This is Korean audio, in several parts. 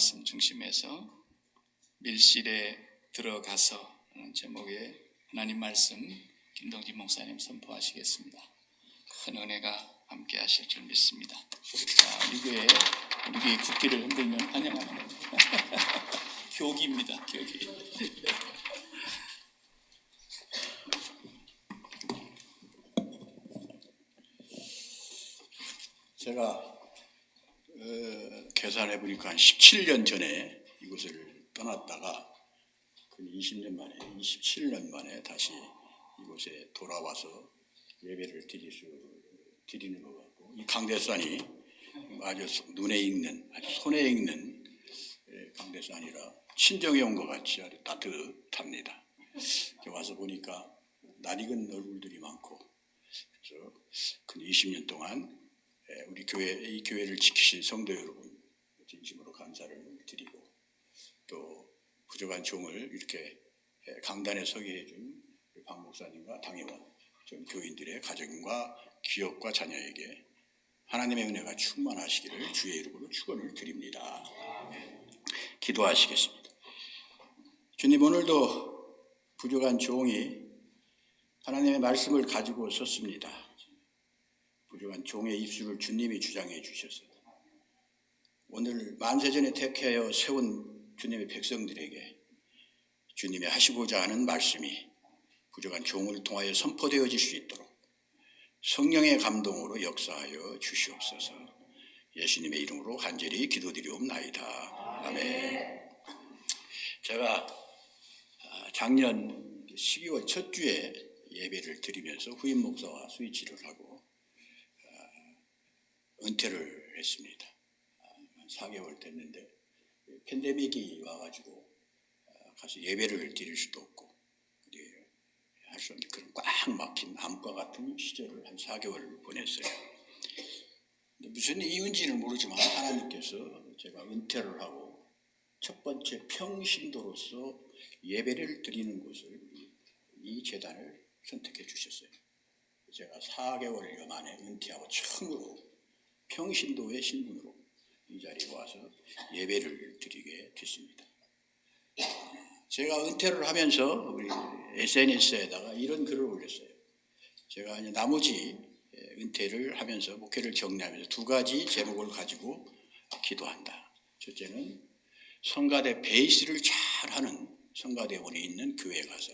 말씀 중심에서 밀실에 들어가서 라는 제목의 하나님 말씀 김동진 목사님 선포하시겠습니다. 큰 은혜가 함께 하실 줄 믿습니다. 자, 우리 교회 국기를 흔들면 환영하는 겁니다. 교기입니다. 교기. 제가 계산해 보니까 한 17년 전에 이곳을 떠났다가 20년 만에, 27년 만에 다시 이곳에 돌아와서 예배를 드리는 것 같고, 이 강대산이 아주 눈에 익는, 아주 손에 익는 강대산이라 친정에 온 것 같이 아주 따뜻합니다. 와서 보니까 낯익은 얼굴들이 많고, 그래서 근 20년 동안 우리 이 교회를 지키신 성도 여러분 진심으로 감사를 드리고, 또 부족한 종을 이렇게 강단에 서게 해준 박 목사님과 당회원, 전 교인들의 가정과 기업과 자녀에게 하나님의 은혜가 충만하시기를 주의 이름으로 축원을 드립니다. 기도하시겠습니다. 주님, 오늘도 부족한 종이 하나님의 말씀을 가지고 섰습니다. 부족한 종의 입술을 주님이 주장해 주셔서 오늘 만세전에 택하여 세운 주님의 백성들에게 주님이 하시고자 하는 말씀이 부족한 종을 통하여 선포되어질 수 있도록 성령의 감동으로 역사하여 주시옵소서. 예수님의 이름으로 간절히 기도드리옵나이다. 아멘. 제가 작년 12월 첫 주에 예배를 드리면서 후임 목사와 스위치를 하고 은퇴를 했습니다. 한 4개월 됐는데 팬데믹이 와가지고 가서 예배를 드릴 수도 없고 할 수 없는 그런 꽉 막힌 암과 같은 시절을 한 4개월을 보냈어요. 무슨 이유인지는 모르지만 하나님께서 제가 은퇴를 하고 첫 번째 평신도로서 예배를 드리는 곳을 이 제단을 선택해 주셨어요. 제가 4개월여 만에 은퇴하고 처음으로 평신도의 신분으로 이 자리에 와서 예배를 드리게 됐습니다. 제가 은퇴를 하면서 우리 SNS에다가 이런 글을 올렸어요. 제가 이제 나머지 은퇴를 하면서 목회를 정리하면서 두 가지 제목을 가지고 기도한다. 첫째는 성가대 베이스를 잘하는 성가대원이 있는 교회에 가서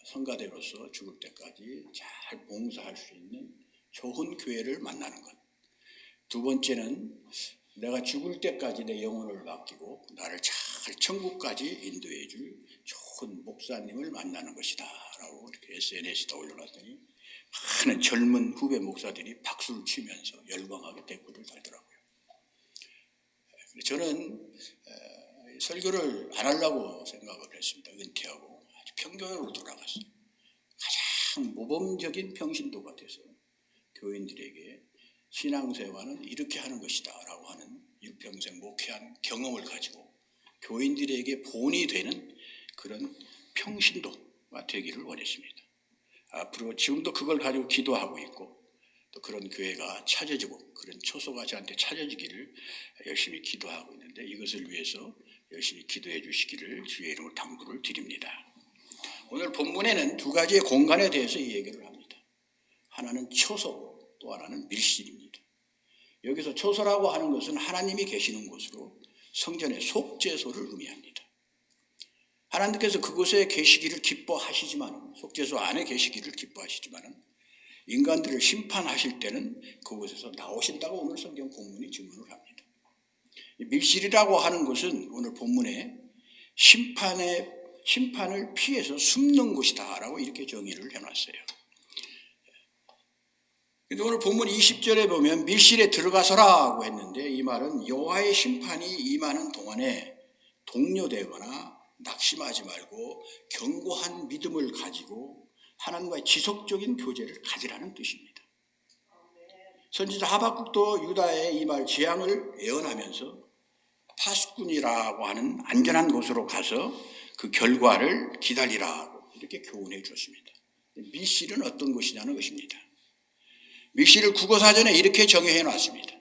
성가대로서 죽을 때까지 잘 봉사할 수 있는 좋은 교회를 만나는 것. 두 번째는 내가 죽을 때까지 내 영혼을 맡기고 나를 잘 천국까지 인도해 줄 좋은 목사님을 만나는 것이다 라고 이렇게 SNS에다 올려놨더니 많은 젊은 후배 목사들이 박수를 치면서 열광하게 댓글을 달더라고요. 저는 설교를 안 하려고 생각을 했습니다. 은퇴하고 아주 평교회로 돌아갔어요. 가장 모범적인 평신도가 돼서 교인들에게 신앙생활은 이렇게 하는 것이다 라고 하는 일평생 목회한 경험을 가지고 교인들에게 본이 되는 그런 평신도가 되기를 원했습니다. 앞으로 지금도 그걸 가지고 기도하고 있고 또 그런 교회가 찾아지고 그런 초소가 저한테 찾아지기를 열심히 기도하고 있는데 이것을 위해서 열심히 기도해 주시기를 주의 이름으로 당부를 드립니다. 오늘 본문에는 두 가지의 공간에 대해서 이 얘기를 합니다. 하나는 초소고 또 하나는 밀실입니다. 여기서 초소라고 하는 것은 하나님이 계시는 곳으로 성전의 속죄소를 의미합니다. 하나님께서 그곳에 계시기를 기뻐하시지만 속죄소 안에 계시기를 기뻐하시지만 인간들을 심판하실 때는 그곳에서 나오신다고 오늘 성경 본문이 증언을 합니다. 밀실이라고 하는 것은 오늘 본문에 심판을 피해서 숨는 곳이다 라고 이렇게 정의를 해놨어요. 근데 오늘 본문 20절에 보면 밀실에 들어가서라고 했는데 이 말은 여호와의 심판이 임하는 동안에 동요되거나 낙심하지 말고 견고한 믿음을 가지고 하나님과의 지속적인 교제를 가지라는 뜻입니다. 선지자 하박국도 유다의 이 말 재앙을 예언하면서 파수꾼이라고 하는 안전한 곳으로 가서 그 결과를 기다리라고 이렇게 교훈해 줬습니다. 밀실은 어떤 곳이냐는 것입니다. 밀실을 국어사전에 이렇게 정의해 놨습니다.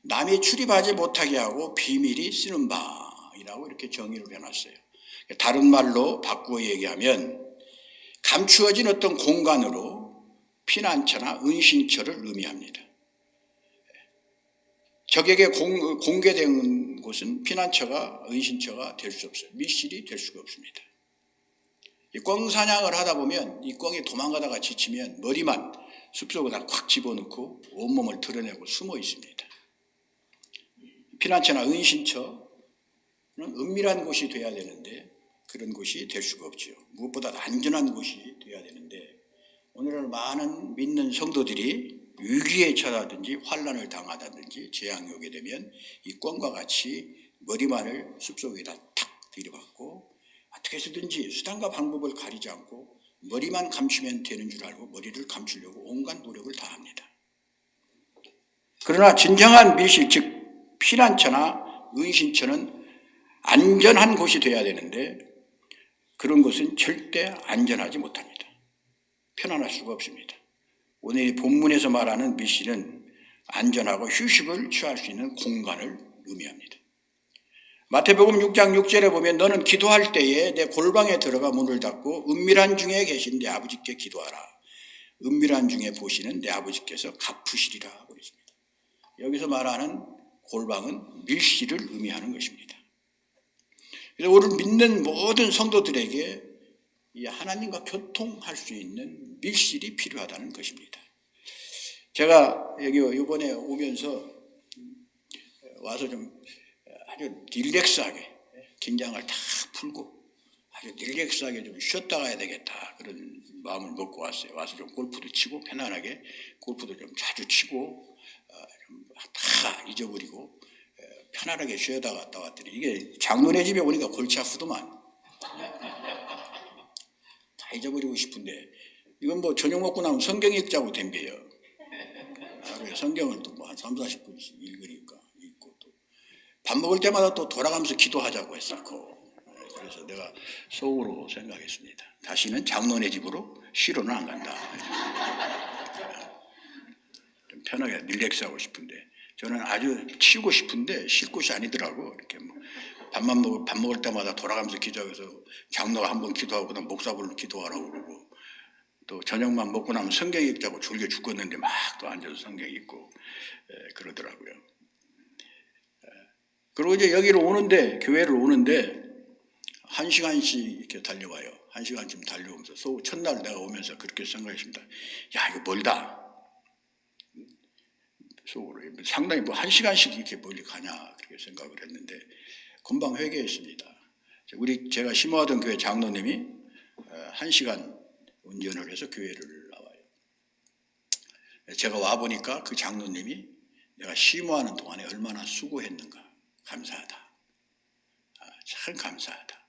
남이 출입하지 못하게 하고 비밀이 쓰는 방이라고 이렇게 정의를 해놨어요. 다른 말로 바꾸어 얘기하면 감추어진 어떤 공간으로 피난처나 은신처를 의미합니다. 적에게 공개된 곳은 피난처가 은신처가 될 수 없어요. 밀실이 될 수가 없습니다. 이 꿩 사냥을 하다 보면 이 꿩이 도망가다가 지치면 머리만 숲속에다 콱 집어넣고 온몸을 드러내고 숨어 있습니다. 피난처나 은신처는 은밀한 곳이 돼야 되는데 그런 곳이 될 수가 없죠. 무엇보다 안전한 곳이 돼야 되는데 오늘날 많은 믿는 성도들이 위기에 처하든지 환난을 당하다든지 재앙이 오게 되면 이 꿩과 같이 머리만을 숲속에다 탁 들이박고 어떻게 해서든지 수단과 방법을 가리지 않고 머리만 감추면 되는 줄 알고 머리를 감추려고 온갖 노력을 다합니다. 그러나 진정한 밀실, 즉 피난처나 은신처는 안전한 곳이 돼야 되는데 그런 곳은 절대 안전하지 못합니다. 편안할 수가 없습니다. 오늘 이 본문에서 말하는 밀실은 안전하고 휴식을 취할 수 있는 공간을 의미합니다. 마태복음 6장 6절에 보면 너는 기도할 때에 내 골방에 들어가 문을 닫고 은밀한 중에 계신 내 아버지께 기도하라. 은밀한 중에 보시는 내 아버지께서 갚으시리라 그랬습니다. 여기서 말하는 골방은 밀실을 의미하는 것입니다. 그래서 오늘 믿는 모든 성도들에게 이 하나님과 교통할 수 있는 밀실이 필요하다는 것입니다. 제가 여기 이번에 오면서 와서 좀 아주 릴렉스하게 긴장을 다 풀고 아주 릴렉스하게 좀 쉬었다 가야 되겠다 그런 마음을 먹고 왔어요. 와서 좀 골프도 치고 편안하게 골프도 좀 자주 치고 좀 다 잊어버리고 편안하게 쉬어다 갔다 왔더니 이게 장로네 집에 오니까 골치 아프더만. 다 잊어버리고 싶은데 이건 뭐 저녁 먹고 나면 성경 읽자고 덤벼요. 하루에 성경을 또 뭐 한 30-40분씩 읽으니까 읽고 또 밥 먹을 때마다 또 돌아가면서 기도하자고 했었고 그래서 내가 속으로 생각했습니다. 다시는 장로네 집으로 쉬러는 안 간다. 좀 편하게 릴렉스하고 싶은데 저는 아주 치우고 싶은데 쉴 곳이 아니더라고. 이렇게 뭐 밥 먹을 때마다 돌아가면서 기도해서 장로가 한번 기도하고 그다음 목사불로 기도하라고 그러고 또 저녁만 먹고 나면 성경 읽자고 졸려 죽겠는데 막 또 앉아서 성경 읽고 그러더라고요. 그리고 이제 여기로 오는데 교회를 오는데 1시간씩 이렇게 달려와요. 1시간쯤 달려오면서 첫날 내가 오면서 그렇게 생각했습니다. 야 이거 멀다. 속으로 상당히 뭐 1시간씩 이렇게 멀리 가냐 그렇게 생각을 했는데 금방 회개했습니다. 제가 심호하던 교회 장로님이 1시간 운전을 해서 교회를 나와요. 제가 와보니까 그 장로님이 내가 심호하는 동안에 얼마나 수고했는가 감사하다. 참 감사하다.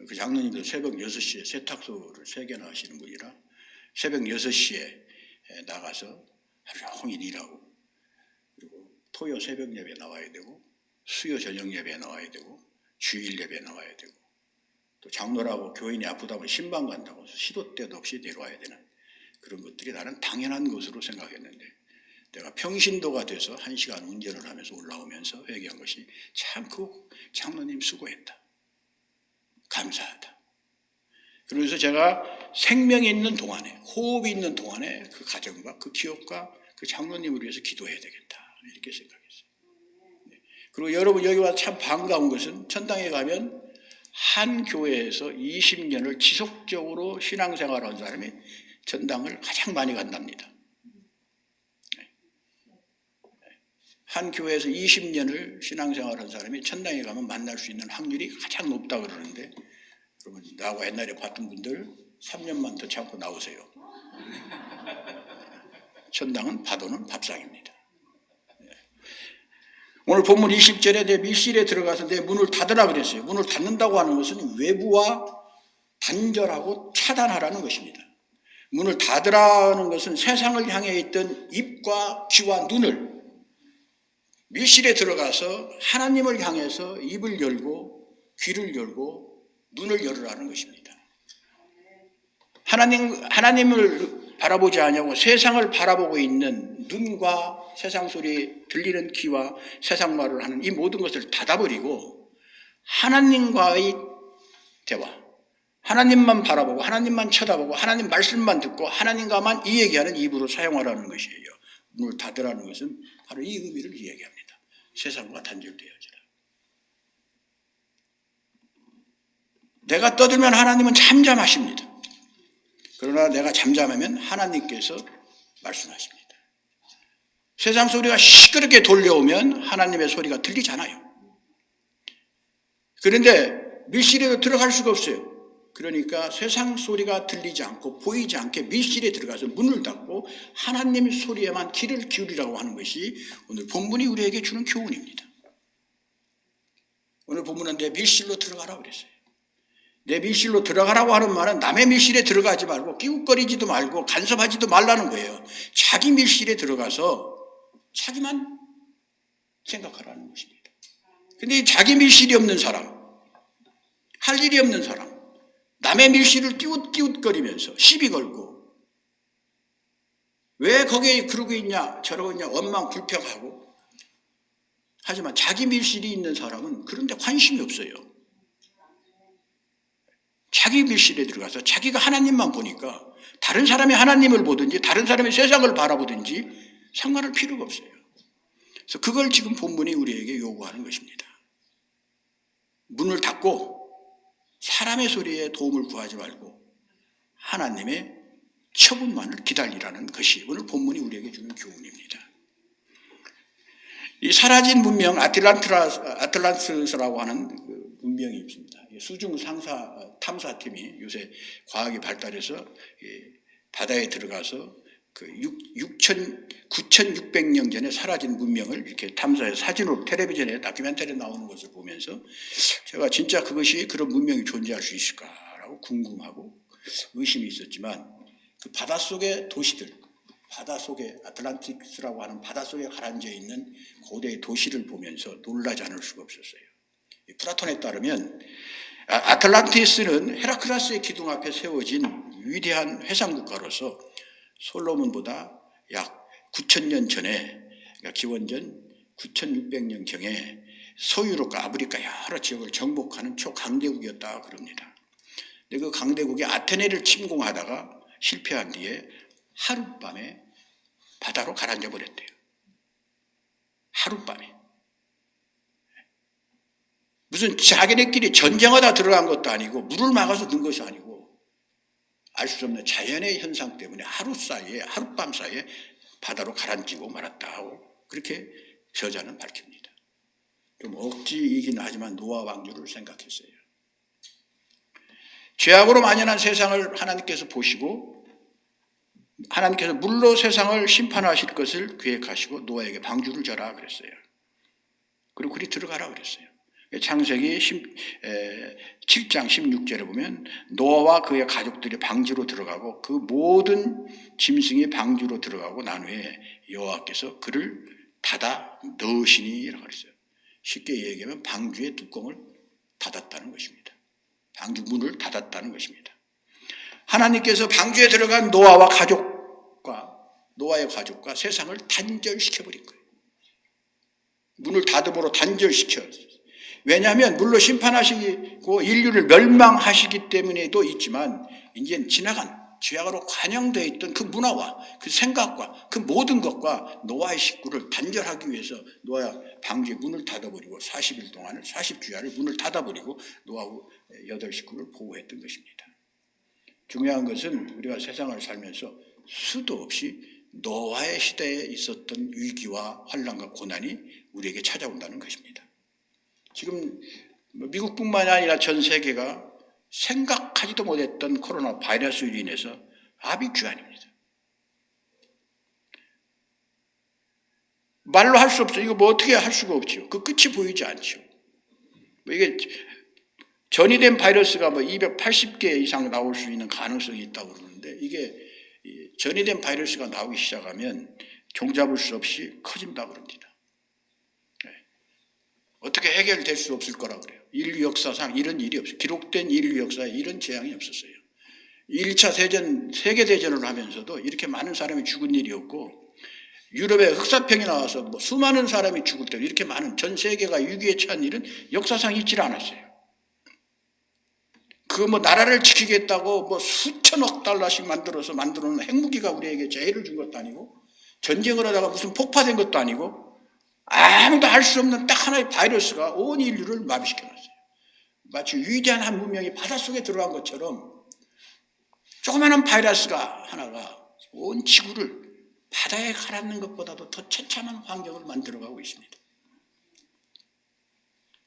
그 장로님도 새벽 6시에 세탁소를 3개나 하시는 분이라 새벽 6시에 나가서 하루 종일 일하고 그리고 토요 새벽 예배 나와야 되고 수요 저녁 예배 나와야 되고 주일 예배 나와야 되고 또 장로라고 교인이 아프다면 신방 간다고 시도 때도 없이 내려와야 되는 그런 것들이 나는 당연한 것으로 생각했는데 내가 평신도가 돼서 1시간 운전을 하면서 올라오면서 회개한 것이 참 그 장로님 수고했다. 감사하다. 그래서 제가 생명이 있는 동안에 호흡이 있는 동안에 그 가정과 그 기업과 그 장로님을 위해서 기도해야 되겠다 이렇게 생각했어요. 그리고 여러분 여기 와서 참 반가운 것은 천당에 가면 한 교회에서 20년을 지속적으로 신앙생활을 한 사람이 천당을 가장 많이 간답니다. 한 교회에서 20년을 신앙생활을 한 사람이 천당에 가면 만날 수 있는 확률이 가장 높다고 그러는데 여러분 나하고 옛날에 봤던 분들 3년만 더 참고 나오세요. 천당은 파도는 밥상입니다. 오늘 본문 20절에 내 밀실에 들어가서 내 문을 닫으라 그랬어요. 문을 닫는다고 하는 것은 외부와 단절하고 차단하라는 것입니다. 문을 닫으라는 것은 세상을 향해 있던 입과 귀와 눈을 밀실에 들어가서 하나님을 향해서 입을 열고 귀를 열고 눈을 열으라는 것입니다. 하나님을 바라보지 않냐고 세상을 바라보고 있는 눈과 세상 소리 들리는 귀와 세상 말을 하는 이 모든 것을 닫아버리고 하나님과의 대화, 하나님만 바라보고 하나님만 쳐다보고 하나님 말씀만 듣고 하나님과만 이야기하는 입으로 사용하라는 것이에요. 문을 닫으라는 것은 바로 이 의미를 이야기합니다. 세상과 단절되어지라. 내가 떠들면 하나님은 잠잠하십니다. 그러나 내가 잠잠하면 하나님께서 말씀하십니다. 세상 소리가 시끄럽게 돌려오면 하나님의 소리가 들리잖아요. 그런데 밀실에도 들어갈 수가 없어요. 그러니까 세상 소리가 들리지 않고 보이지 않게 밀실에 들어가서 문을 닫고 하나님 소리에만 귀를 기울이라고 하는 것이 오늘 본문이 우리에게 주는 교훈입니다. 오늘 본문은 내 밀실로 들어가라고 그랬어요. 내 밀실로 들어가라고 하는 말은 남의 밀실에 들어가지 말고 끼웃거리지도 말고 간섭하지도 말라는 거예요. 자기 밀실에 들어가서 자기만 생각하라는 것입니다. 근데 자기 밀실이 없는 사람, 할 일이 없는 사람, 남의 밀실을 끼웃거리면서 시비 걸고 왜 거기에 그러고 있냐 저러고 있냐 원망 불평하고 하지만 자기 밀실이 있는 사람은 그런 데 관심이 없어요. 자기 밀실에 들어가서 자기가 하나님만 보니까 다른 사람이 하나님을 보든지 다른 사람이 세상을 바라보든지 상관할 필요가 없어요. 그래서 그걸 지금 본문이 우리에게 요구하는 것입니다. 문을 닫고 사람의 소리에 도움을 구하지 말고 하나님의 처분만을 기다리라는 것이 오늘 본문이 우리에게 주는 교훈입니다. 이 사라진 문명 아틀란티스라고 하는 그 문명이 있습니다. 수중 탐사팀이 요새 과학이 발달해서 바다에 들어가서 그 9,600년 전에 사라진 문명을 이렇게 탐사해서 사진으로 텔레비전에 다큐멘터리 나오는 것을 보면서 제가 진짜 그것이 그런 문명이 존재할 수 있을까라고 궁금하고 의심이 있었지만 그 바닷속의 도시들, 바닷속에 아틀란티스라고 하는 바닷속에 가라앉아 있는 고대의 도시를 보면서 놀라지 않을 수가 없었어요. 플라톤에 따르면 아틀란티스는 헤라클레스의 기둥 앞에 세워진 위대한 해상국가로서 솔로몬보다 약 9,000년 전에, 그러니까 기원전 9,600년경에 서유럽과 아프리카 여러 지역을 정복하는 초강대국이었다 그럽니다. 근데 그 강대국이 아테네를 침공하다가 실패한 뒤에 하룻밤에 바다로 가라앉아 버렸대요. 하룻밤에. 무슨 자기네끼리 전쟁하다 들어간 것도 아니고 물을 막아서 든 것이 아니고 알 수 없는 자연의 현상 때문에 하룻밤 사이에 바다로 가라앉히고 말았다고 그렇게 저자는 밝힙니다. 좀 억지이긴 하지만 노아 왕조를 생각했어요. 죄악으로 만연한 세상을 하나님께서 보시고 하나님께서 물로 세상을 심판하실 것을 계획하시고 노아에게 방주를 져라 그랬어요. 그리고 그리 들어가라 그랬어요. 창세기 7장 16절에 보면 노아와 그의 가족들이 방주로 들어가고 그 모든 짐승이 방주로 들어가고 난 후에 여호와께서 그를 닫아 넣으시니라고 그랬어요. 쉽게 얘기하면 방주의 뚜껑을 닫았다는 것입니다. 방주 문을 닫았다는 것입니다. 하나님께서 방주에 들어간 노아의 가족과 세상을 단절시켜버린 거예요. 문을 닫음으로 단절시켰어요. 왜냐하면 물로 심판하시고 인류를 멸망하시기 때문에도 있지만 이제 지나간 죄악으로 관영되어 있던 그 문화와 그 생각과 그 모든 것과 노아의 식구를 단절하기 위해서 노아 방주의 문을 닫아버리고 40일 동안을 40주야를 문을 닫아버리고 노아 8식구를 보호했던 것입니다. 중요한 것은 우리가 세상을 살면서 수도 없이 노아의 시대에 있었던 위기와 환난과 고난이 우리에게 찾아온다는 것입니다. 지금 미국뿐만 아니라 전 세계가 생각하지도 못했던 코로나 바이러스로 인해서 아비규환입니다. 말로 할 수 없어요. 이거 뭐 어떻게 할 수가 없죠. 그 끝이 보이지 않죠. 이게 전이된 바이러스가 280개 이상 나올 수 있는 가능성이 있다고 그러는데 이게 전이된 바이러스가 나오기 시작하면 종잡을 수 없이 커진다고 그럽니다. 어떻게 해결될 수 없을 거라고 그래요. 인류 역사상 이런 일이 없어요. 기록된 인류 역사에 이런 재앙이 없었어요. 1차 세계대전을 하면서도 이렇게 많은 사람이 죽은 일이 없고, 유럽에 흑사병이 나와서 뭐 수많은 사람이 죽을 때 이렇게 많은 전 세계가 위기에 처한 일은 역사상 있질 않았어요. 그 뭐 나라를 지키겠다고 뭐 수천억 달러씩 만들어 놓은 핵무기가 우리에게 재해를 준 것도 아니고, 전쟁을 하다가 무슨 폭파된 것도 아니고, 아무도 알 수 없는 딱 하나의 바이러스가 온 인류를 마비시켜놨어요. 마치 위대한 한 문명이 바닷속에 들어간 것처럼 조그마한 바이러스가 하나가 온 지구를 바다에 가라앉는 것보다도 더 처참한 환경을 만들어가고 있습니다.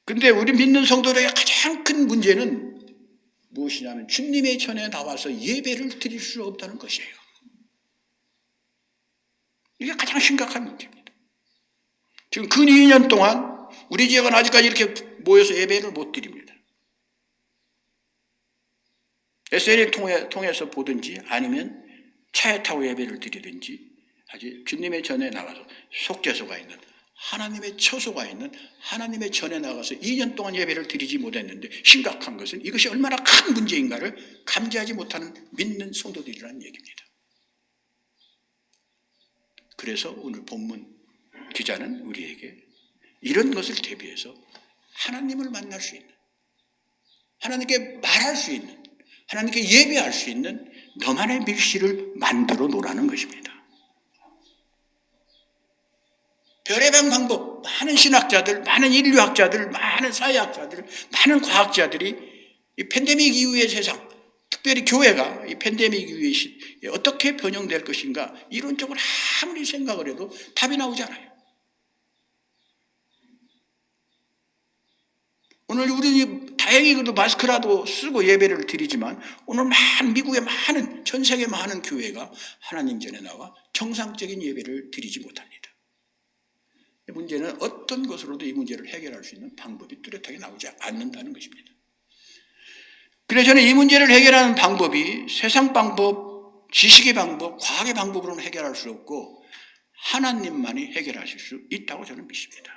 그런데 우리 믿는 성도들의 가장 큰 문제는 무엇이냐면 주님의 전에 나와서 예배를 드릴 수 없다는 것이에요. 이게 가장 심각한 문제입니다. 지금 근 2년 동안 우리 지역은 아직까지 이렇게 모여서 예배를 못 드립니다. SNS 통해서 보든지 아니면 차에 타고 예배를 드리든지 하지, 주님의 전에 나가서 속죄소가 있는, 하나님의 처소가 있는 하나님의 전에 나가서 2년 동안 예배를 드리지 못했는데, 심각한 것은 이것이 얼마나 큰 문제인가를 감지하지 못하는 믿는 성도들이라는 얘기입니다. 그래서 오늘 본문 기자는 우리에게 이런 것을 대비해서 하나님을 만날 수 있는, 하나님께 말할 수 있는, 하나님께 예배할 수 있는 너만의 밀실을 만들어 놓으라는 것입니다. 별의별 방법, 많은 신학자들, 많은 인류학자들, 많은 사회학자들, 많은 과학자들이 이 팬데믹 이후의 세상, 특별히 교회가 이 팬데믹 이후에 어떻게 변형될 것인가 이론적으로 아무리 생각을 해도 답이 나오지 않아요. 오늘 우리 다행히 그래도 마스크라도 쓰고 예배를 드리지만, 오늘 미국의 많은, 전 세계 많은 교회가 하나님 전에 나와 정상적인 예배를 드리지 못합니다. 문제는 어떤 것으로도 이 문제를 해결할 수 있는 방법이 뚜렷하게 나오지 않는다는 것입니다. 그래서 저는 이 문제를 해결하는 방법이 세상 방법, 지식의 방법, 과학의 방법으로는 해결할 수 없고 하나님만이 해결하실 수 있다고 저는 믿습니다.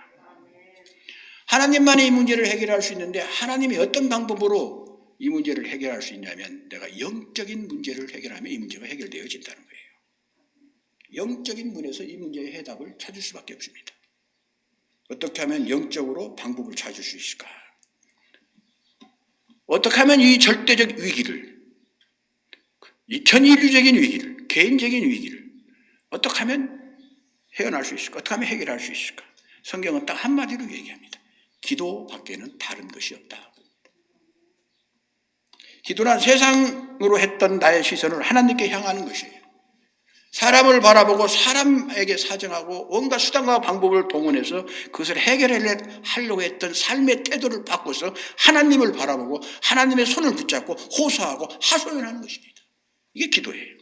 하나님만이 이 문제를 해결할 수 있는데, 하나님이 어떤 방법으로 이 문제를 해결할 수 있냐면, 내가 영적인 문제를 해결하면 이 문제가 해결되어진다는 거예요. 영적인 문에서 이 문제의 해답을 찾을 수밖에 없습니다. 어떻게 하면 영적으로 방법을 찾을 수 있을까? 어떻게 하면 이 절대적 위기를, 이 전인류적인 위기를, 개인적인 위기를 어떻게 하면 헤어날 수 있을까? 어떻게 하면 해결할 수 있을까? 성경은 딱 한마디로 얘기합니다. 기도 밖에는 다른 것이 없다. 기도란 세상으로 했던 나의 시선을 하나님께 향하는 것이에요. 사람을 바라보고 사람에게 사정하고 온갖 수단과 방법을 동원해서 그것을 해결하려고 했던 삶의 태도를 바꿔서 하나님을 바라보고 하나님의 손을 붙잡고 호소하고 하소연하는 것입니다. 이게 기도예요.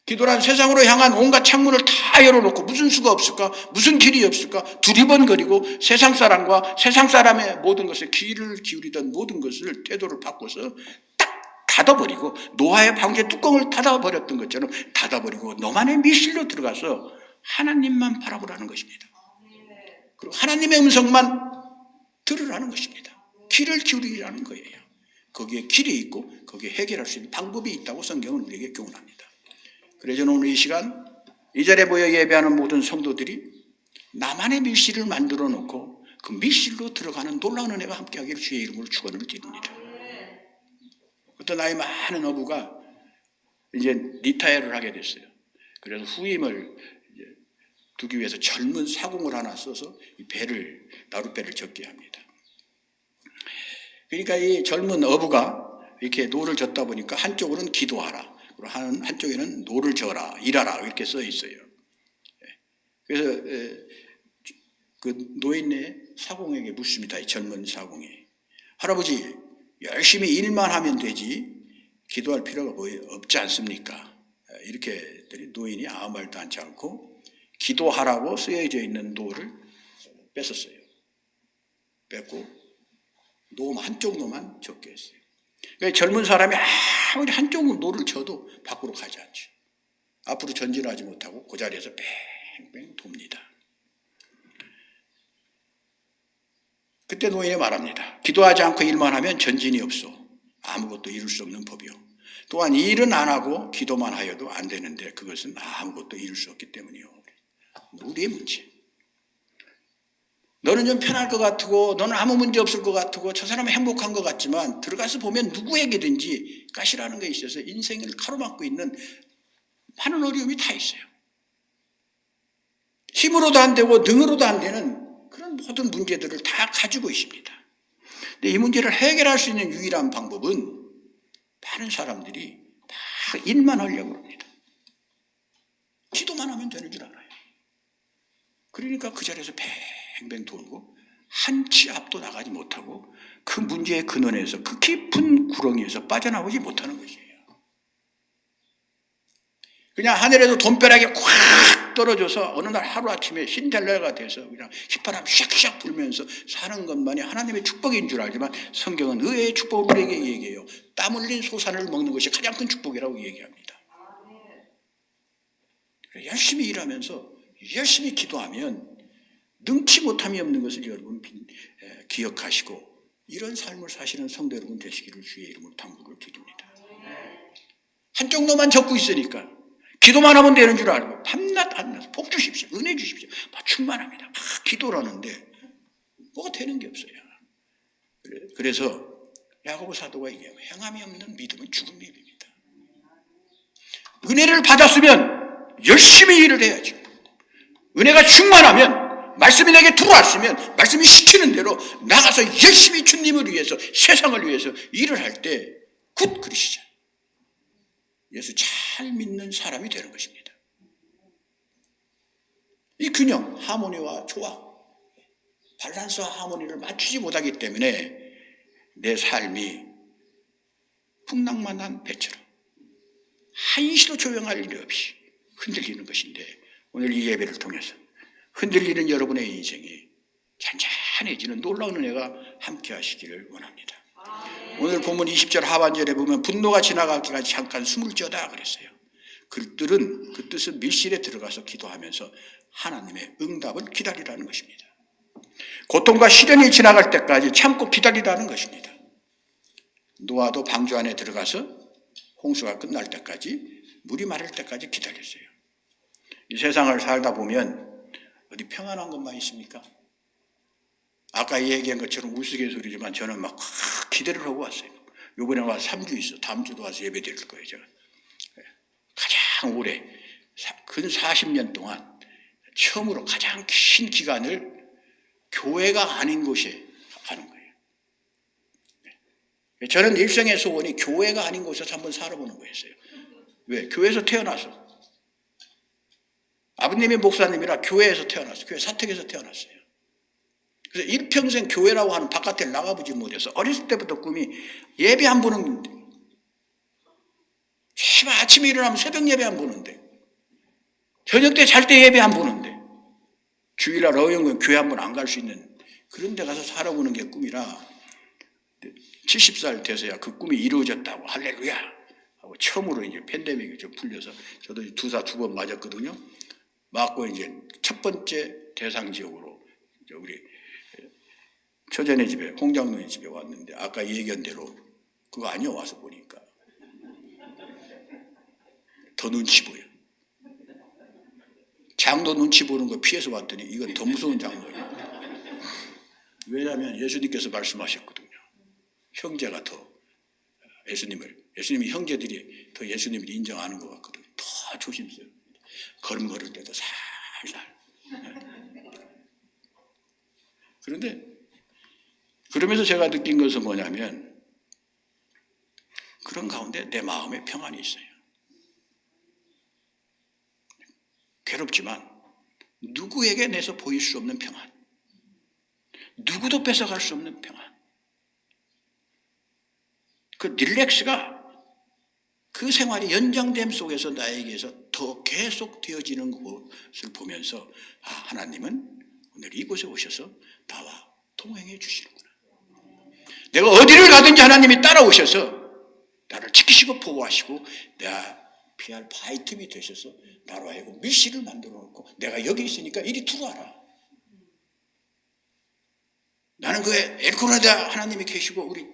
기도란 세상으로 향한 온갖 창문을 다 열어놓고 무슨 수가 없을까? 무슨 길이 없을까? 두리번거리고 세상 사람과 세상 사람의 모든 것에 귀를 기울이던 모든 것을 태도를 바꿔서 딱 닫아버리고, 노아의 방주의 뚜껑을 닫아버렸던 것처럼 닫아버리고 너만의 밀실로 들어가서 하나님만 바라보라는 것입니다. 그리고 하나님의 음성만 들으라는 것입니다. 귀를 기울이라는 거예요. 거기에 길이 있고 거기에 해결할 수 있는 방법이 있다고 성경은 우리에게 교훈합니다. 그래서 저는 오늘 이 시간 이 자리에 모여 예배하는 모든 성도들이 나만의 밀실을 만들어 놓고 그 밀실로 들어가는 놀라운 은혜가 함께하기를 주의 이름으로 축원을 드립니다. 어떤 나이 많은 어부가 이제 리타이어를 하게 됐어요. 그래서 후임을 두기 위해서 젊은 사공을 하나 써서 이 배를, 나룻배를 적게 합니다. 그러니까 이 젊은 어부가 이렇게 노를 젓다 보니까 한쪽으로는 기도하라, 그리고 한쪽에는 노를 져라, 일하라 이렇게 써 있어요. 그래서 그 노인네 사공에게 묻습니다. 이 젊은 사공이, 할아버지 열심히 일만 하면 되지 기도할 필요가 없지 않습니까? 이렇게 했더니 노인이 아무 말도 하지 않고 기도하라고 쓰여져 있는 노를 뺏었어요. 뺏고 노 한쪽 노만 적게 했어요. 그러니까 젊은 사람이 아무리 한쪽 노를 쳐도 밖으로 가지 않죠. 앞으로 전진하지 못하고 그 자리에서 뺑뺑 돕니다. 그때 노인이 말합니다. 기도하지 않고 일만 하면 전진이 없어. 아무것도 이룰 수 없는 법이요. 또한 일은 안 하고 기도만 하여도 안 되는데 그것은 아무것도 이룰 수 없기 때문이요. 우리의 문제. 너는 좀 편할 것 같고 너는 아무 문제 없을 것 같고 저 사람은 행복한 것 같지만 들어가서 보면 누구에게든지 가시라는 게 있어서 인생을 가로막고 있는 많은 어려움이 다 있어요. 힘으로도 안 되고 능으로도 안 되는 그런 모든 문제들을 다 가지고 있습니다. 근데 이 문제를 해결할 수 있는 유일한 방법은 많은 사람들이 다 일만 하려고 합니다. 기도만 하면 되는 줄 알아요. 그러니까 그 자리에서 뱅뱅 돌고 한 치 앞도 나가지 못하고 그 문제의 근원에서 그 깊은 구렁이에서 빠져나오지 못하는 것이에요. 그냥 하늘에서 돈벼락이 콱 떨어져서 어느 날 하루아침에 신델라가 돼서 그냥 휘파람 샥샥 불면서 사는 것만이 하나님의 축복인 줄 알지만 성경은 의의 축복을 우리에게 얘기해요. 땀 흘린 소산을 먹는 것이 가장 큰 축복이라고 얘기합니다. 열심히 일하면서 열심히 기도하면 능치 못함이 없는 것을 여러분 기억하시고 이런 삶을 사시는 성도 여러분 되시기를 주의 이름으로 당부를 드립니다. 한쪽 놈만 적고 있으니까 기도만 하면 되는 줄 알고 밤낮 안낮 복 주십시오. 은혜 주십시오. 충만합니다. 기도를 하는데 뭐가 되는 게 없어요. 그래서 야고보 사도가 얘기해요. 행함이 없는 믿음은 죽은 믿음입니다. 은혜를 받았으면 열심히 일을 해야죠. 은혜가 충만하면 말씀이 내게 들어왔으면 말씀이 시키는 대로 나가서 열심히 주님을 위해서 세상을 위해서 일을 할 때 굿 그리시죠. 예수 잘 믿는 사람이 되는 것입니다. 이 균형, 하모니와 조화, 밸런스와 하모니를 맞추지 못하기 때문에 내 삶이 풍랑만한 배처럼 한시도 조용할 일이 없이 흔들리는 것인데 오늘 이 예배를 통해서 흔들리는 여러분의 인생이 잔잔해지는 놀라운 은혜가 함께 하시기를 원합니다. 오늘 본문 20절 하반절에 보면 분노가 지나가기까지 잠깐 숨을 쉬어다 그랬어요. 그들은 그 뜻은 밀실에 들어가서 기도하면서 하나님의 응답을 기다리라는 것입니다. 고통과 시련이 지나갈 때까지 참고 기다리라는 것입니다. 노아도 방주 안에 들어가서 홍수가 끝날 때까지 물이 마를 때까지 기다렸어요. 이 세상을 살다 보면 어디 평안한 것만 있습니까? 아까 얘기한 것처럼 우스갯소리지만 저는 막 기대를 하고 왔어요. 이번에 와서 3주 있어. 다음 주도 와서 예배 드릴 거예요. 제가. 가장 오래 근 40년 동안 처음으로 가장 긴 기간을 교회가 아닌 곳에 가는 거예요. 저는 일생의 소원이 교회가 아닌 곳에서 한번 살아보는 거였어요. 왜? 교회에서 태어나서. 아버님이 목사님이라 교회에서 태어났어요. 교회 사택에서 태어났어요. 그래서 일평생 교회라고 하는 바깥에 나가보지 못해서 어렸을 때부터 꿈이 예배 안 보는 건데 아침에 일어나면 새벽 예배 안 보는데 저녁 때 잘 때 예배 안 보는데 주일날 어영은 교회 한 번 안 갈 수 있는 그런 데 가서 살아보는 게 꿈이라 70살 돼서야 그 꿈이 이루어졌다고 할렐루야 하고 처음으로 이제 팬데믹이 좀 풀려서 저도 주사 2번 맞았거든요. 맞고 이제 첫 번째 대상 지역으로 우리 처제네 집에 홍장로의 집에 왔는데 아까 얘기한 대로 그거 아니요. 와서 보니까 더 눈치 보여. 장로 눈치 보는 거 피해서 왔더니 이건 더 무서운 장로예요. 왜냐하면 예수님께서 말씀하셨거든요. 형제가 더 예수님이 형제들이 더 예수님을 인정하는 것 같거든요. 더 조심스러워. 걸음 걸을 때도 살살. 그런데 그러면서 제가 느낀 것은 뭐냐면 그런 가운데 내 마음에 평안이 있어요. 괴롭지만 누구에게 내서 보일 수 없는 평안. 누구도 뺏어갈 수 없는 평안. 그 릴렉스가 그 생활이 연장됨 속에서 나에게서 더 계속 되어지는 것을 보면서 하나님은 오늘 이곳에 오셔서 나와 동행해 주시는구나. 내가 어디를 가든지 하나님이 따라오셔서 나를 지키시고 보호하시고 내가 피할 바위 틈이 되셔서 나로 하여금 밀실을 만들어 놓고 내가 여기 있으니까 이리 들어와라. 나는 그 엘코라다 하나님이 계시고 우리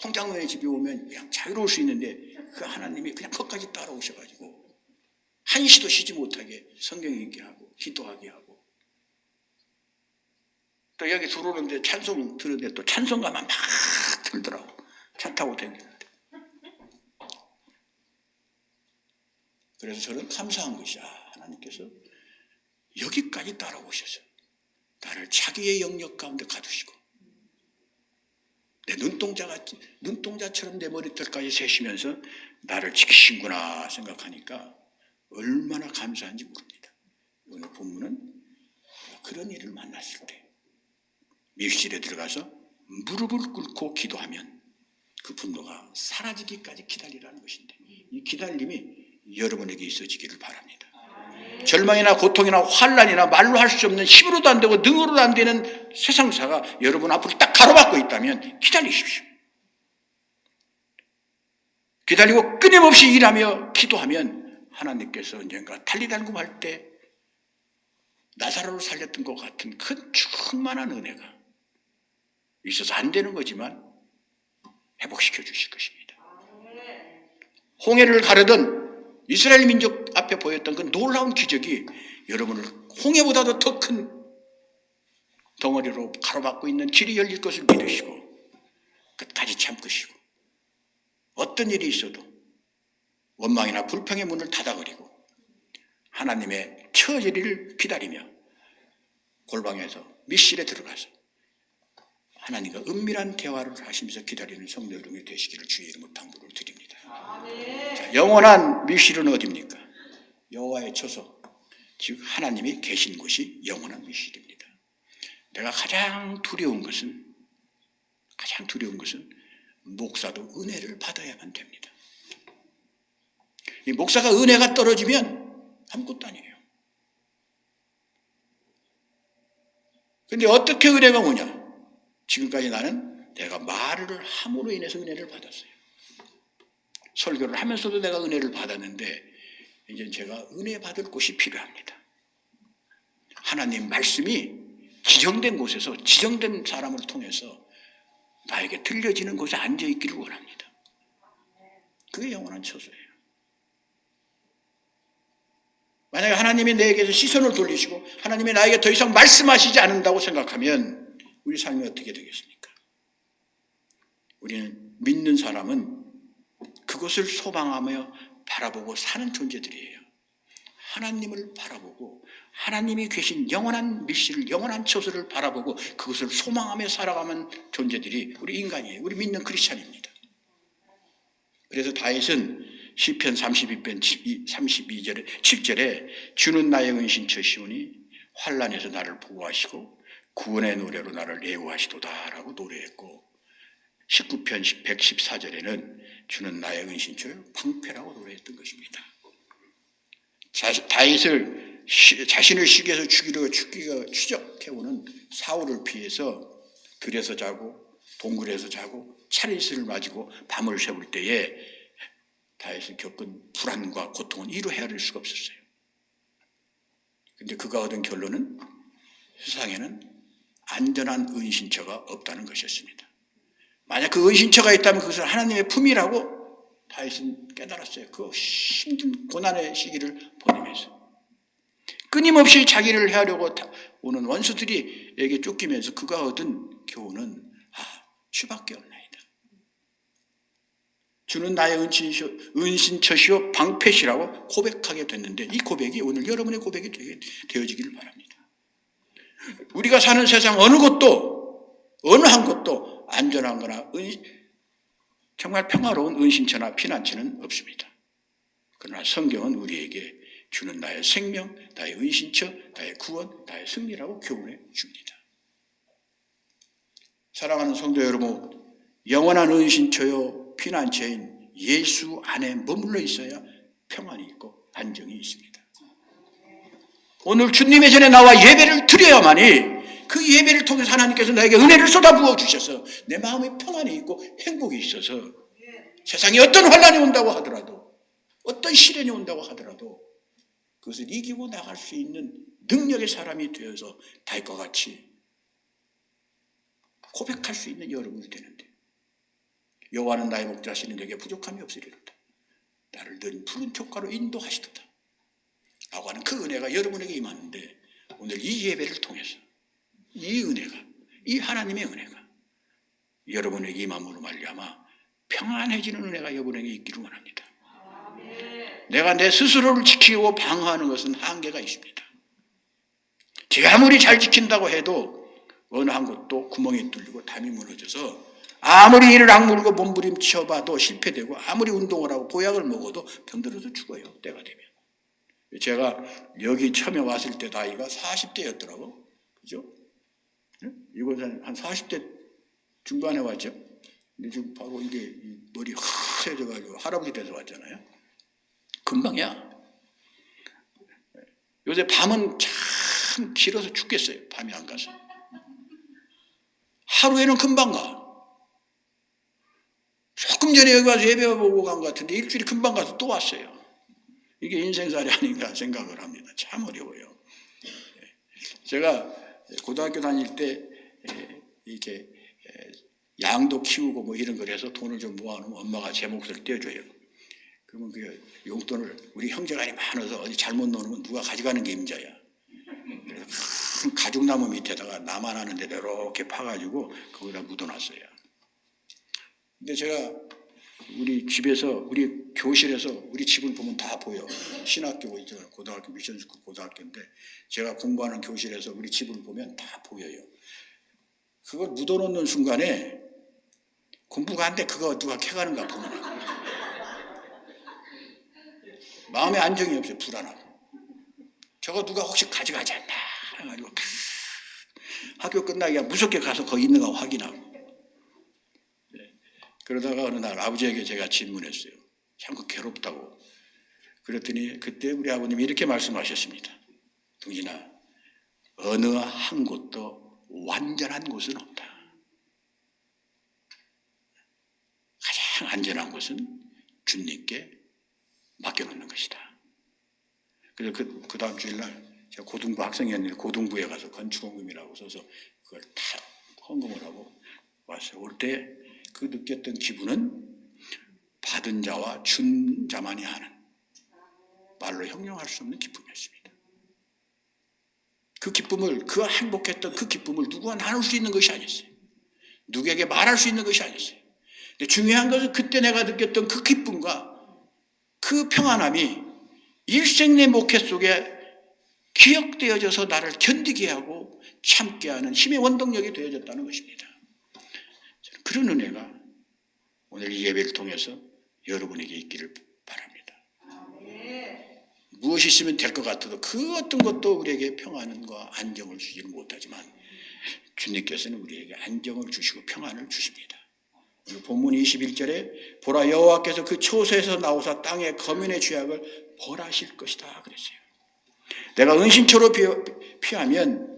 홍장로의 집에 오면 그냥 자유로울 수 있는데 그 하나님이 그냥 거기까지 따라오셔가지고 한시도 쉬지 못하게 성경 읽게 하고 기도하게 하고 또 여기 들어오는데 찬송 들었는데 또 찬송가만 막 들더라고. 차 타고 다니는데. 그래서 저는 감사한 것이야. 하나님께서 여기까지 따라오셔서 나를 자기의 영역 가운데 가두시고 내 눈동자처럼 내 머리털까지 세시면서 나를 지키신구나 생각하니까 얼마나 감사한지 모릅니다. 오늘 본문은 그런 일을 만났을 때 밀실에 들어가서 무릎을 꿇고 기도하면 그 분노가 사라지기까지 기다리라는 것인데 이 기다림이 여러분에게 있어지기를 바랍니다. 절망이나 고통이나 환난이나 말로 할 수 없는 힘으로도 안 되고 능으로도 안 되는 세상사가 여러분 앞으로 딱 가로막고 있다면 기다리십시오. 기다리고 끊임없이 일하며 기도하면 하나님께서 언젠가 달리달굼할 때 나사로를 살렸던 것 같은 큰 충만한 은혜가 있어서 안 되는 거지만 회복시켜 주실 것입니다. 홍해를 가르던 이스라엘 민족 앞에 보였던 그 놀라운 기적이 여러분을 홍해보다도 더 큰 덩어리로 가로막고 있는 길이 열릴 것을 믿으시고 끝까지 참으시고 어떤 일이 있어도 원망이나 불평의 문을 닫아버리고 하나님의 처리를 기다리며 골방에서 밀실에 들어가서 하나님과 은밀한 대화를 하시면서 기다리는 성도 여러분이 되시기를 주의 이름으로 당부를 드립니다. 자, 영원한 밀실은 어디입니까? 여호와의 처소, 즉 하나님이 계신 곳이 영원한 밀실입니다. 내가 가장 두려운 것은 목사도 은혜를 받아야만 됩니다. 이 목사가 은혜가 떨어지면 아무것도 아니에요. 그런데 어떻게 은혜가 오냐? 지금까지 나는 내가 말을 함으로 인해서 은혜를 받았어요. 설교를 하면서도 내가 은혜를 받았는데 이제 제가 은혜 받을 곳이 필요합니다. 하나님 말씀이 지정된 곳에서 지정된 사람을 통해서 나에게 들려지는 곳에 앉아있기를 원합니다. 그게 영원한 처소예요. 만약에 하나님이 내게서 시선을 돌리시고 하나님이 나에게 더 이상 말씀하시지 않는다고 생각하면 우리 삶이 어떻게 되겠습니까? 우리는 믿는 사람은 그것을 소망하며 바라보고 사는 존재들이에요. 하나님을 바라보고 하나님이 계신 영원한 밀실을 영원한 처소를 바라보고 그것을 소망하며 살아가는 존재들이 우리 인간이에요. 우리 믿는 크리스찬입니다. 그래서 다윗은 시편 32편 32절에 7절에 주는 나의 은신처시오니 환난에서 나를 보호하시고 구원의 노래로 나를 예우하시도다라고 노래했고 19편 114절에는 주는 나의 은신처요 방패라고 노래했던 것입니다. 다윗을 자신을 시기해서 죽이려고 추적해오는 사울을 피해서 들에서 자고 동굴에서 자고 차례스를 맞고 밤을 새울 때에 다윗이 겪은 불안과 고통은 이루 헤아릴 수가 없었어요. 그런데 그가 얻은 결론은 세상에는 안전한 은신처가 없다는 것이었습니다. 만약 그 은신처가 있다면 그것은 하나님의 품이라고 다윗은 깨달았어요. 그 힘든 고난의 시기를 보내면서 끊임없이 자기를 해하려고 오는 원수들에게 쫓기면서 그가 얻은 교훈은 주밖에 없나이다. 주는 나의 은신처시오 방패시라고 고백하게 됐는데 이 고백이 오늘 여러분의 고백이 되어지기를 바랍니다. 우리가 사는 세상 어느 한 곳도 안전한 거나 정말 평화로운 은신처나 피난처는 없습니다. 그러나 성경은 우리에게 주는 나의 생명, 나의 은신처, 나의 구원, 나의 승리라고 교훈해 줍니다. 사랑하는 성도 여러분, 영원한 은신처요 피난처인 예수 안에 머물러 있어야 평안이 있고 안정이 있습니다. 오늘 주님의 전에 나와 예배를 드려야만이 그 예배를 통해서 하나님께서 나에게 은혜를 쏟아부어 주셔서 내 마음에 평안이 있고 행복이 있어서 세상에 어떤 환난이 온다고 하더라도 어떤 시련이 온다고 하더라도 그것을 이기고 나갈 수 있는 능력의 사람이 되어서 다윗과 같이 고백할 수 있는 여러분이 되는데 여호와는 나의 목자시니 내게 부족함이 없으리로다. 나를 늘 푸른 촉가로 인도하시도다. 라고 하는 그 은혜가 여러분에게 임하는데, 오늘 이 예배를 통해서 이 은혜가, 이 하나님의 은혜가 여러분에게 임함으로 말미암아 평안해지는 은혜가 여러분에게 있기를 원합니다. 내가 내 스스로를 지키고 방어하는 것은 한계가 있습니다. 제가 아무리 잘 지킨다고 해도 어느 한 곳도 구멍이 뚫리고 담이 무너져서 아무리 이를 악물고 몸부림쳐봐도 실패되고, 아무리 운동을 하고 보약을 먹어도 병들어서 죽어요, 때가 되면. 제가 여기 처음에 왔을 때 나이가 40대였더라고. 그죠? 이곳은 한 40대 중반에 왔죠. 근데 지금 바로 이게 머리 하얘져가지고 할아버지 돼서 왔잖아요. 금방이야. 요새 밤은 참 길어서 죽겠어요. 밤이 안 가서. 하루에는 금방 가. 조금 전에 여기 와서 예배 보고 간 것 같은데 일주일이 금방 가서 또 왔어요. 이게 인생살이 아닌가 생각을 합니다. 참 어려워요. 제가 고등학교 다닐 때 이렇게 양도 키우고 뭐 이런 걸 해서 돈을 좀 모아놓으면 엄마가 제 몫을 떼어줘요. 그러면 그 용돈을 우리 형제간이 많아서 어디 잘못 넣으면 누가 가져가는 게 임자야. 그래서 큰 가죽나무 밑에다가 나만 하는 데다 이렇게 파가지고 거기다 묻어놨어요. 근데 제가 우리 집에서, 우리 교실에서 우리 집을 보면 다 보여. 신학교 있잖아요. 고등학교, 미션스쿨 고등학교인데 제가 공부하는 교실에서 우리 집을 보면 다 보여요. 그걸 묻어놓는 순간에 공부가 안 돼. 그거 누가 캐가는가 보면 마음에 안정이 없어요. 불안하고. 저거 누가 혹시 가져가지 않나 해가지고 학교 끝나기가 무섭게 가서 거기 있는가 확인하고. 그러다가 어느 날 아버지에게 제가 질문했어요. 참 괴롭다고. 그랬더니 그때 우리 아버님이 이렇게 말씀하셨습니다. 동진아, 어느 한 곳도 완전한 곳은 없다. 가장 안전한 곳은 주님께 맡겨놓는 것이다. 그래서 그 다음 주일날 제가 고등부 학생이었는데 고등부에 가서 건축원금이라고 써서 그걸 다 헌금을 하고 왔어요. 올 때 그 느꼈던 기분은 받은 자와 준 자만이 하는, 말로 형용할 수 없는 기쁨이었습니다. 그 기쁨을, 그 행복했던 그 기쁨을 누구와 나눌 수 있는 것이 아니었어요. 누구에게 말할 수 있는 것이 아니었어요. 근데 중요한 것은 그때 내가 느꼈던 그 기쁨과 그 평안함이 일생 내 목회 속에 기억되어져서 나를 견디게 하고 참게 하는 힘의 원동력이 되어졌다는 것입니다. 그런 은혜가 오늘 이 예배를 통해서 여러분에게 있기를 바랍니다. 무엇이 있으면 될 것 같아도 그 어떤 것도 우리에게 평안과 안정을 주지는 못하지만 주님께서는 우리에게 안정을 주시고 평안을 주십니다. 오늘 본문 21절에 보라, 여호와께서 그 초소에서 나오사 땅의 거민의 죄악을 벌하실 것이다 그랬어요. 내가 은신처로 피하면,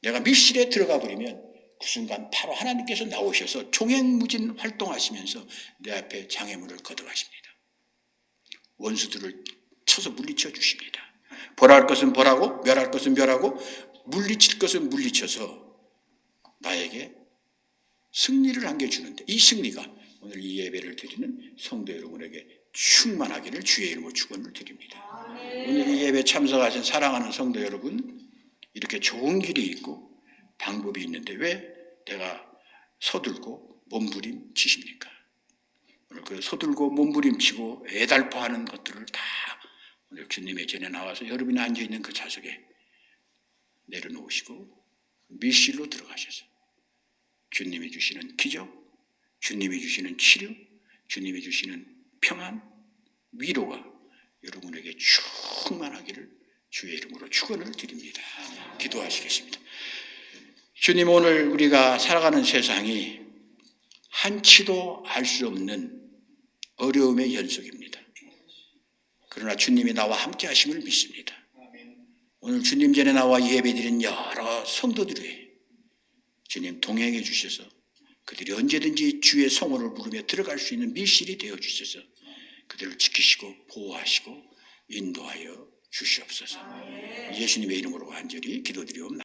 내가 밀실에 들어가 버리면 그 순간 바로 하나님께서 나오셔서 종횡무진 활동하시면서 내 앞에 장애물을 걷어가십니다. 원수들을 쳐서 물리쳐 주십니다. 벌할 것은 벌하고 멸할 것은 멸하고 물리칠 것은 물리쳐서 나에게 승리를 안겨주는데, 이 승리가 오늘 이 예배를 드리는 성도 여러분에게 충만하기를 주의 이름으로 축원을 드립니다. 오늘 이 예배 참석하신 사랑하는 성도 여러분, 이렇게 좋은 길이 있고 방법이 있는데 왜 내가 서들고 몸부림치십니까? 오늘 그 서들고 몸부림치고 애달파하는 것들을 다 오늘 주님의 전에 나와서 여러분이 앉아있는 그 좌석에 내려놓으시고 밀실로 들어가셔서 주님이 주시는 기적, 주님이 주시는 치료, 주님이 주시는 평안, 위로가 여러분에게 충만하기를 주의 이름으로 축원을 드립니다. 기도하시겠습니다. 주님, 오늘 우리가 살아가는 세상이 한치도 알 수 없는 어려움의 연속입니다. 그러나 주님이 나와 함께 하심을 믿습니다. 오늘 주님 전에 나와 예배드린 여러 성도들이 주님 동행해 주셔서 그들이 언제든지 주의 성호를 부르며 들어갈 수 있는 밀실이 되어 주셔서 그들을 지키시고 보호하시고 인도하여 주시옵소서. 예수님의 이름으로 간절히 기도드리옵나이다.